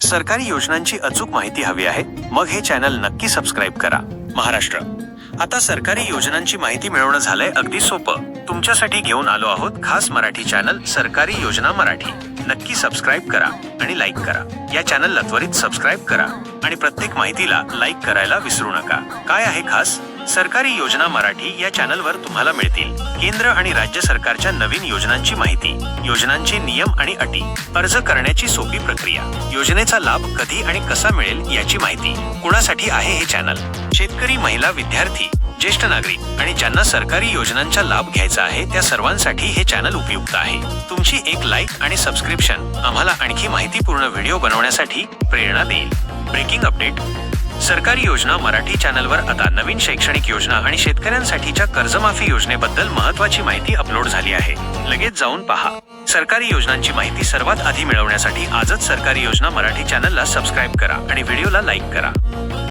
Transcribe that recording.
सरकारी योजनांची अचूक माहिती हवी आहे मग हे चॅनल नक्की सबस्क्राईब करा। महाराष्ट्र, आता सरकारी योजनांची माहिती मिळवणं झालंय अगदी सोपं। तुमच्यासाठी घेऊन आलो आहोत खास मराठी चॅनल सरकारी योजना मराठी। नक्की सबस्क्राईब करा आणि लाईक करा। या चॅनलला त्वरित सबस्क्राईब करा आणि प्रत्येक माहितीला लाईक करायला विसरू नका। काय आहे खास? सरकारी योजना मराठी या चॅनलवर तुम्हाला मिळतील केंद्र आणि राज्य सरकारच्या नवीन योजनांची माहिती, योजनांचे नियम आणि अटी, अर्ज करण्याची सोपी प्रक्रिया, योजनेचा लाभ कधी आणि कसा मिळेल याची माहिती। कुणासाठी आहे हे चॅनल? शेतकरी, महिला, विद्यार्थी, ज्येष्ठ नागरिक आणि ज्यांना सरकारी योजनांचा लाभ घ्यायचा आहे त्या सर्वांसाठी हे चॅनल उपयुक्त आहे। तुमची एक लाईक आणि सबस्क्रिप्शन आम्हाला आणखी माहितीपूर्ण व्हिडिओ बनवण्यासाठी प्रेरणा देईल। ब्रेकिंग अपडेट: सरकारी योजना मराठी चॅनलवर आता नवीन शैक्षणिक योजना आणि शेतकऱ्यांसाठीच्या कर्जमाफी योजनेबद्दल महत्त्वाची माहिती अपलोड झाली आहे। लगेच जाऊन पहा। सरकारी योजनांची माहिती सर्वात आधी मिळवण्यासाठी आजच सरकारी योजना मराठी चॅनलला सबस्क्राईब करा आणि व्हिडिओला लाईक करा।